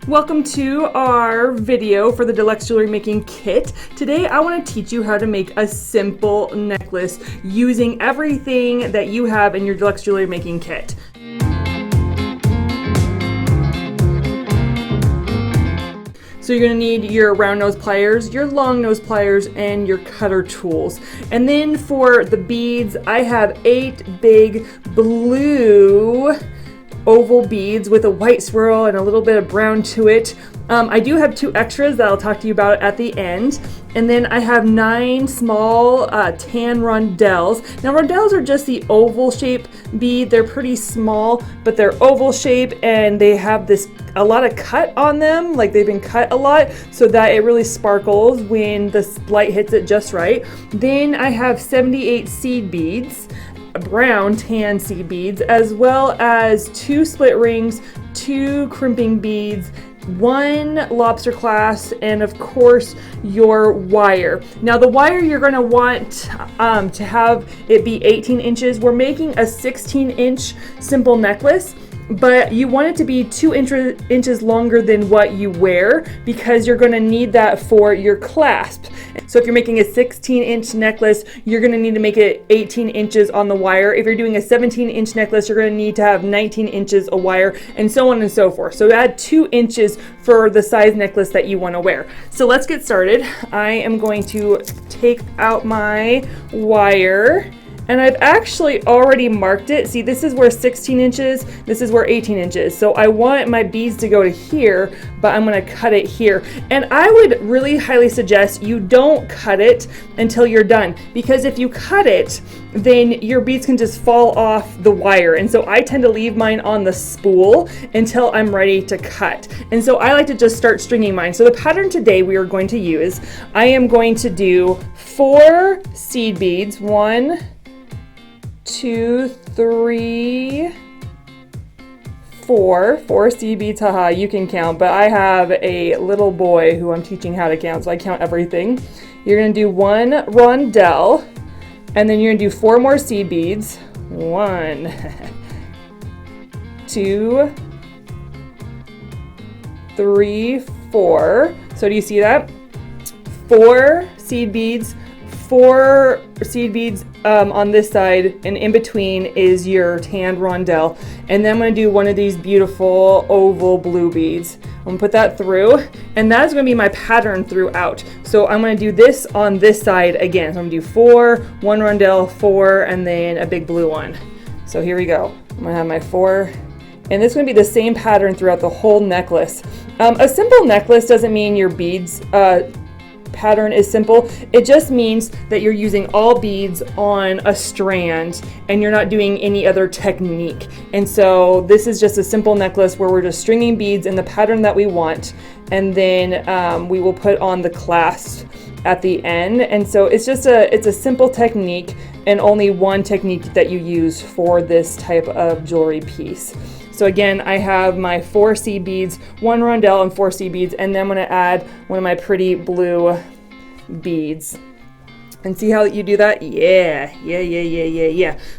Welcome to our video for the Deluxe Jewelry Making Kit. Today I want to teach you how to make a simple necklace using everything that you have in your Deluxe Jewelry Making Kit. So you're going to need your round nose pliers, your long nose pliers, and your cutter tools. And then for the beads, I have 8 big blue oval beads with a white swirl and a little bit of brown to it. I do have 2 extras that I'll talk to you about at the end. And then I have 9 small tan rondelles. Now rondelles are just the oval shape bead. They're pretty small, but they're oval shape and they have a lot of cut on them, like they've been cut a lot so that it really sparkles when the light hits it just right. Then I have 78 seed beads, brown tan seed beads, as well as 2 split rings, 2 crimping beads, 1 lobster clasp, and of course your wire. Now the wire you're going to want to have it be 18 inches. We're making a 16-inch simple necklace, but you want it to be 2 inches longer than what you wear because you're going to need that for your clasp. So if you're making a 16-inch necklace, you're going to need to make it 18 inches on the wire. If you're doing a 17-inch necklace, you're going to need to have 19 inches of wire, and so on and so forth. So add 2 inches for the size necklace that you want to wear. So let's get started. I am going to take out my wire. And I've actually already marked it. See, this is where 16 inches, this is where 18 inches. So I want my beads to go to here, but I'm gonna cut it here. And I would really highly suggest you don't cut it until you're done, because if you cut it, then your beads can just fall off the wire. And so I tend to leave mine on the spool until I'm ready to cut. And so I like to just start stringing mine. So the pattern today we are going to use, I am going to do 4 seed beads, 1, 2, 3, 4 seed beads. Haha, you can count, but I have a little boy who I'm teaching how to count, so I count everything. You're gonna do 1 rondelle, and then you're gonna do 4 more seed beads. 1, 2, 3, 4. So do you see that? 4 seed beads, 4 seed beads on this side, and in between is your tanned rondelle. And then I'm going to do one of these beautiful oval blue beads. I'm going to put that through, and that's going to be my pattern throughout. So I'm going to do this on this side again. So I'm going to do 4, 1 rondelle, 4, and then a big blue one. So here we go. I'm going to have my 4. And this is going to be the same pattern throughout the whole necklace. A simple necklace doesn't mean your beads pattern is simple. It just means that you're using all beads on a strand and you're not doing any other technique. And so this is just a simple necklace where we're just stringing beads in the pattern that we want, and then we will put on the clasp at the end. And so it's a simple technique, and only one technique that you use for this type of jewelry piece. So again, I have my 4 seed beads, 1 rondelle, and 4 seed beads, and then I'm going to add one of my pretty blue beads. And see how you do that? Yeah.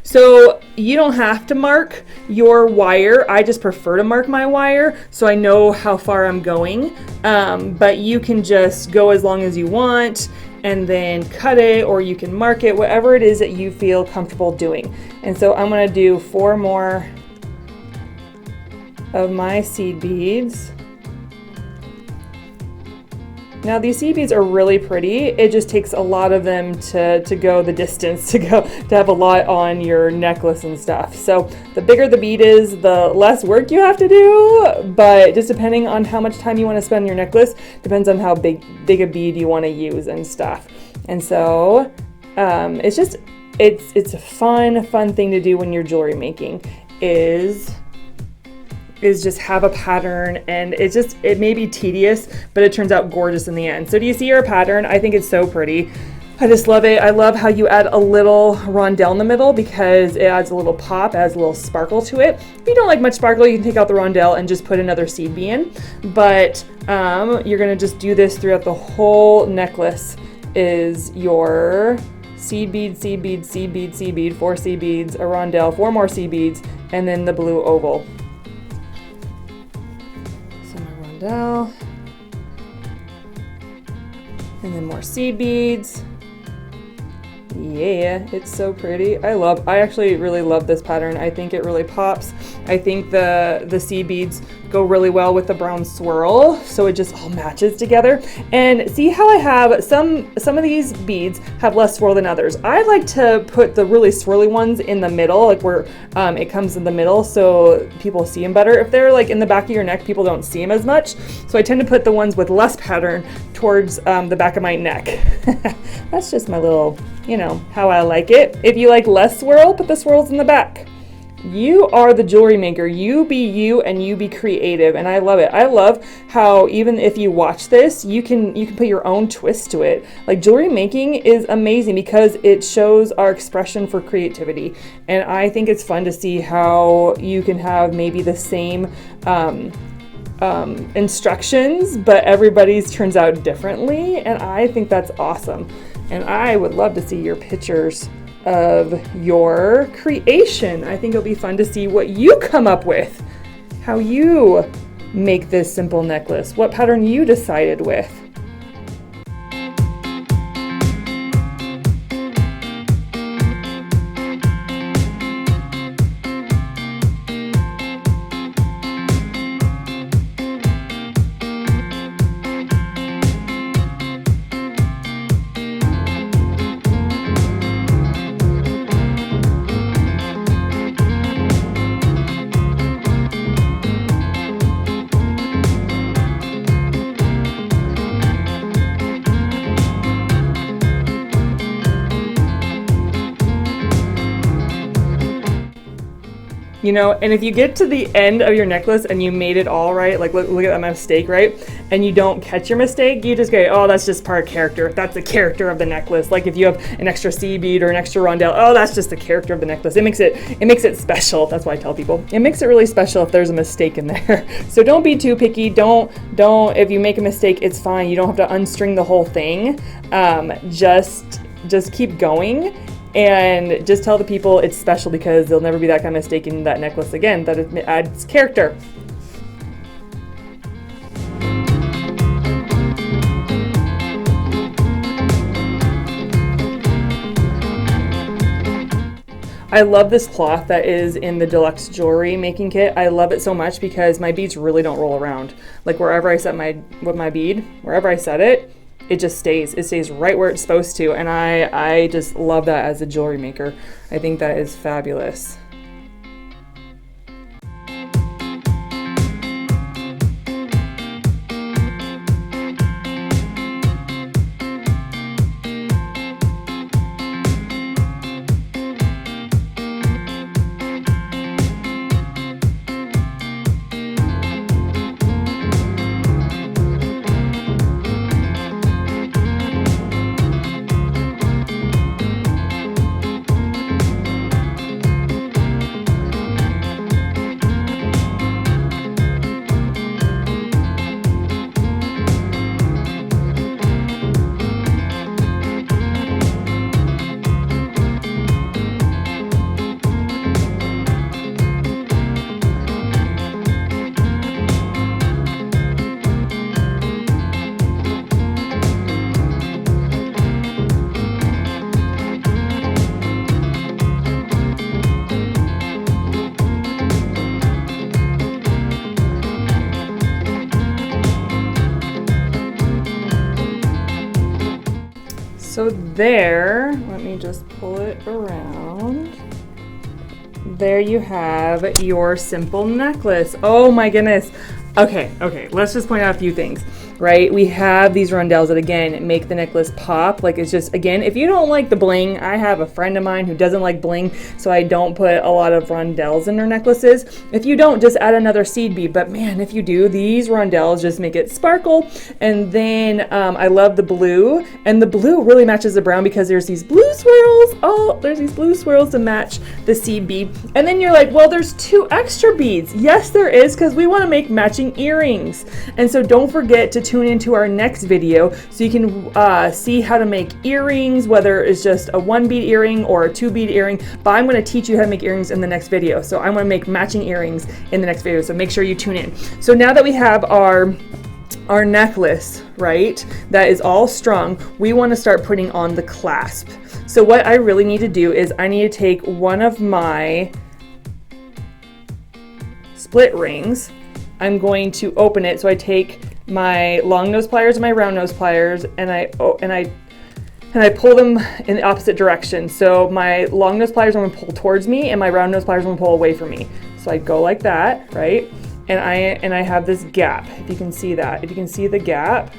So you don't have to mark your wire. I just prefer to mark my wire so I know how far I'm going. But you can just go as long as you want and then cut it, or you can mark it, whatever it is that you feel comfortable doing. And so I'm going to do 4 more of my seed beads. Now these seed beads are really pretty. It just takes a lot of them to go the distance, to have a lot on your necklace and stuff. So the bigger the bead is, the less work you have to do, but just depending on how much time you want to spend on your necklace, depends on how big a bead you want to use and stuff. And so it's a fun thing to do when you're jewelry making, is just have a pattern, and it may be tedious, but it turns out gorgeous in the end. So do you see your pattern? I think it's so pretty. I just love it. I love how you add a little rondelle in the middle because it adds a little pop, adds a little sparkle to it. If you don't like much sparkle, you can take out the rondelle and just put another seed bead in. But you're gonna just do this throughout the whole necklace. Is your seed bead, seed bead, seed bead, seed bead, 4 seed beads, a rondelle, 4 more seed beads, and then the blue oval. rondelle. And then more seed beads. Yeah, it's so pretty. I actually really love this pattern. I think it really pops. I think the seed beads go really well with the brown swirl, so it just all matches together. And see how I have some of these beads have less swirl than others. I like to put the really swirly ones in the middle, like where it comes in the middle, so people see them better. If they're like in the back of your neck, people don't see them as much. So I tend to put the ones with less pattern towards the back of my neck. That's just my little, you know, how I like it. If you like less swirl, put the swirls in the back. You are the jewelry maker. You be you and you be creative, and I love it. I love how even if you watch this, you can put your own twist to it. Like, jewelry making is amazing because it shows our expression for creativity, and I think it's fun to see how you can have maybe the same instructions, but everybody's turns out differently, and I think that's awesome. And I would love to see your pictures of your creation. I think it'll be fun to see what you come up with, how you make this simple necklace, what pattern you decided with. You know, and if you get to the end of your necklace and you made it all right, like look at that mistake, right? And you don't catch your mistake, you just go, oh, that's just part of character. That's the character of the necklace. Like if you have an extra seed bead or an extra rondelle, oh, that's just the character of the necklace. It makes it special. That's why I tell people. It makes it really special if there's a mistake in there. So don't be too picky. Don't, if you make a mistake, it's fine. You don't have to unstring the whole thing. Just keep going. And just tell the people it's special because there'll never be that kind of mistake in that necklace again, that it adds character. I love this cloth that is in the Deluxe Jewelry Making Kit. I love it so much because my beads really don't roll around. Like wherever I set my bead, wherever I set it, it just stays. It stays right where it's supposed to, and I just love that as a jewelry maker. I think that is fabulous. So there, let me just pull it around. There you have your simple necklace. Oh my goodness. Okay, let's just point out a few things, right? We have these rondelles that, again, make the necklace pop. Like, it's just, again, if you don't like the bling, I have a friend of mine who doesn't like bling, so I don't put a lot of rondelles in her necklaces. If you don't, just add another seed bead. But man, if you do, these rondelles just make it sparkle. And then I love the blue, and the blue really matches the brown because there's these blue swirls. Oh, there's these blue swirls to match the seed bead. And then you're like, well, there's 2 extra beads. Yes, there is, because we want to make matching earrings. And so don't forget to tune into our next video so you can see how to make earrings, whether it's just a 1 bead earring or a 2 bead earring. But I'm going to teach you how to make earrings in the next video. So I'm going to make matching earrings in the next video. So make sure you tune in. So now that we have our necklace, right, that is all strung, we want to start putting on the clasp. So what I really need to do is I need to take one of my split rings. I'm going to open it. So I take my long nose pliers and my round nose pliers, and I pull them in the opposite direction. So my long nose pliers are going to pull towards me, and my round nose pliers are going to pull away from me. So I go like that, right? And I have this gap. If you can see that, if you can see the gap,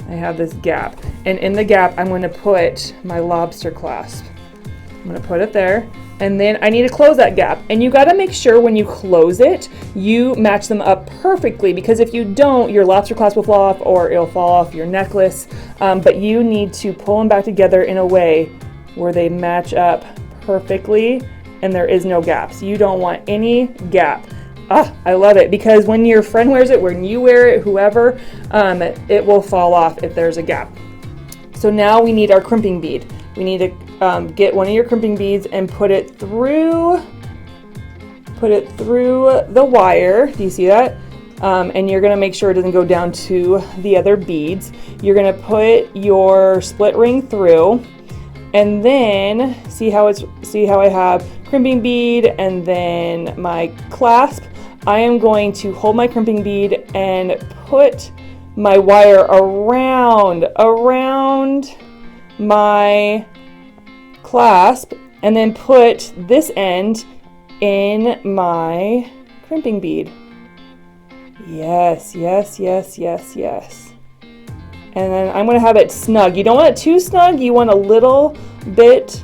I have this gap. And in the gap, I'm going to put my lobster clasp. I'm going to put it there. And then I need to close that gap. And you got to make sure when you close it, you match them up perfectly, because if you don't, your lobster clasp will fall off or it'll fall off your necklace. But you need to pull them back together in a way where they match up perfectly and there is no gaps. You don't want any gap. I love it, because when your friend wears it, when you wear it, whoever, it will fall off if there's a gap. So now we need our crimping bead. We need to get one of your crimping beads and put it through the wire. Do you see that? And you're going to make sure it doesn't go down to the other beads. You're going to put your split ring through, and then see how I have crimping bead and then my clasp. I am going to hold my crimping bead and put my wire around my clasp, and then put this end in my crimping bead. Yes, yes, yes, yes, yes. And then I'm going to have it snug. You don't want it too snug. You want a little bit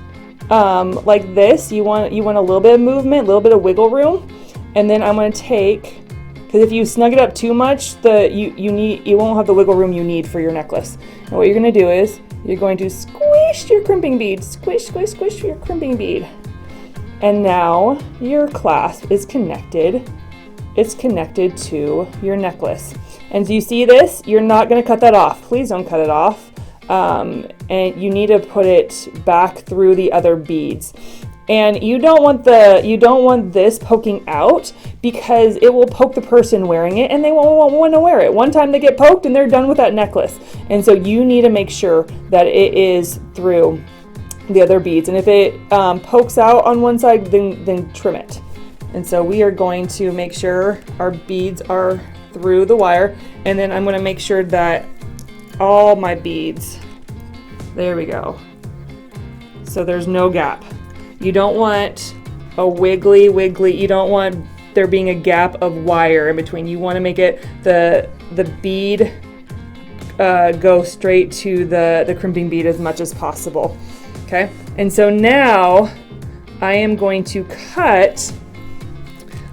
like this. You want a little bit of movement, a little bit of wiggle room. And then I'm going to take, because if you snug it up too much, you won't have the wiggle room you need for your necklace. And what you're going to do is you're going to squish your crimping bead, squish, squish, squish your crimping bead. And now your clasp is connected. It's connected to your necklace. And do you see this? You're not going to cut that off. Please don't cut it off. And you need to put it back through the other beads. And you don't want this poking out, because it will poke the person wearing it and they won't want to wear it. One time they get poked and they're done with that necklace. And so you need to make sure that it is through the other beads. And if it pokes out on one side, then trim it. And so we are going to make sure our beads are through the wire. And then I'm going to make sure that all my beads, there we go. So there's no gap. You don't want a wiggly, you don't want there being a gap of wire in between. You want to make it the bead go straight to the crimping bead as much as possible. Okay, and so now I am going to cut,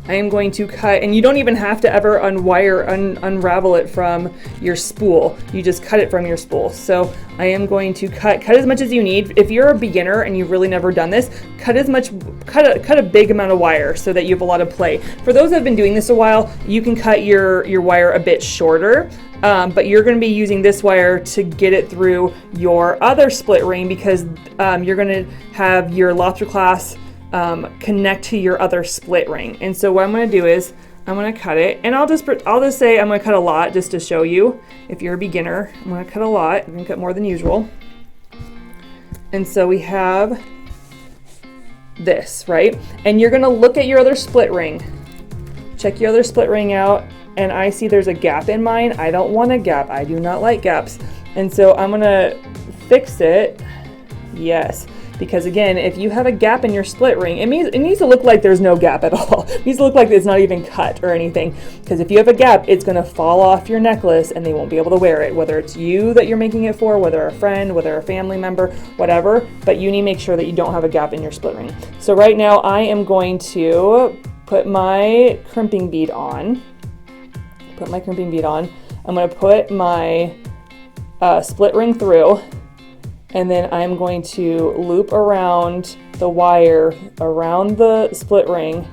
and you don't even have to ever unravel it from your spool. You just cut it from your spool. So I am going to cut as much as you need. If you're a beginner and you've really never done this, cut a big amount of wire so that you have a lot of play. For those that have been doing this a while, you can cut your wire a bit shorter. But you're going to be using this wire to get it through your other split ring, because you're going to have your lobster clasp connect to your other split ring. And so what I'm going to do is I'm going to cut it, and I'll just say I'm going to cut a lot just to show you. If you're a beginner, I'm going to cut a lot. I'm going to cut more than usual. And so we have this, right? And you're going to look at your other split ring. Check your other split ring out, and I see there's a gap in mine. I don't want a gap. I do not like gaps. And so I'm going to fix it. Yes. Because again, if you have a gap in your split ring, it needs to look like there's no gap at all. It needs to look like it's not even cut or anything. Because if you have a gap, it's going to fall off your necklace and they won't be able to wear it, whether it's you that you're making it for, whether a friend, whether a family member, whatever. But you need to make sure that you don't have a gap in your split ring. So right now I am going to put my crimping bead on. I'm going to put my split ring through. And then I'm going to loop around the wire around the split ring,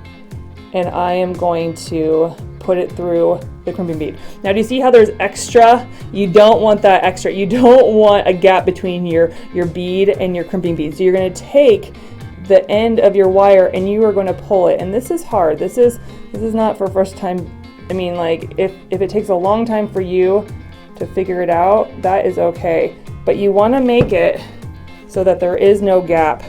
and I am going to put it through the crimping bead. Now do you see how there's extra? You don't want that extra. You don't want a gap between your bead and your crimping bead. So you're going to take the end of your wire and you are going to pull it. And this is hard. This is not for first time. I mean, like if it takes a long time for you to figure it out, that is okay. But you want to make it so that there is no gap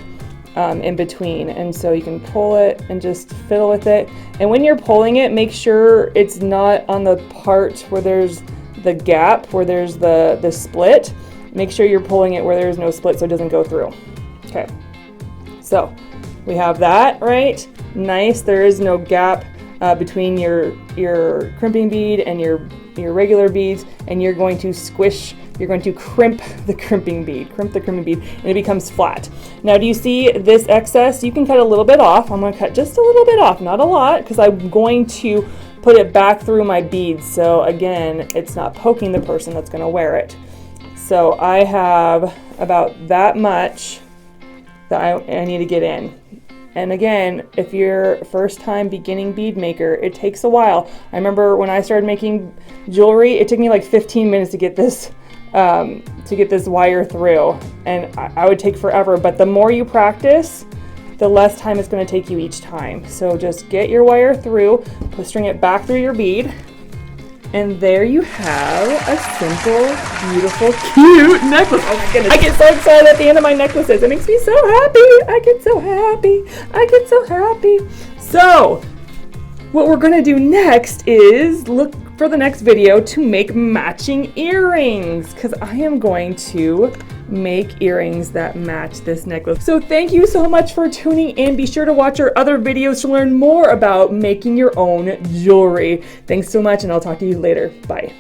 in between, and so you can pull it and just fiddle with it. And when you're pulling it, make sure it's not on the part where there's the gap, where there's the split. Make sure you're pulling it where there's no split so it doesn't go through. Okay, so we have that, right? Nice, there is no gap between your crimping bead and your regular beads, and you're going to crimp the crimping bead, and it becomes flat. Now do you see this excess? You can cut a little bit off. I'm going to cut just a little bit off, not a lot, because I'm going to put it back through my beads. So again, it's not poking the person that's going to wear it. So I have about that much that I need to get in. And again, if you're first time beginning bead maker, it takes a while. I remember when I started making jewelry, it took me like 15 minutes to get this wire through, and I would take forever. But the more you practice, the less time it's going to take you each time. So just get your wire through, string it back through your bead, and there you have a simple, beautiful, cute necklace. Oh my goodness, I get so excited at the end of my necklaces. It makes me so happy. I get so happy. So what we're going to do next is look for the next video to make matching earrings, because I am going to make earrings that match this necklace. So thank you so much for tuning in. Be sure to watch our other videos to learn more about making your own jewelry. Thanks so much, and I'll talk to you later. Bye.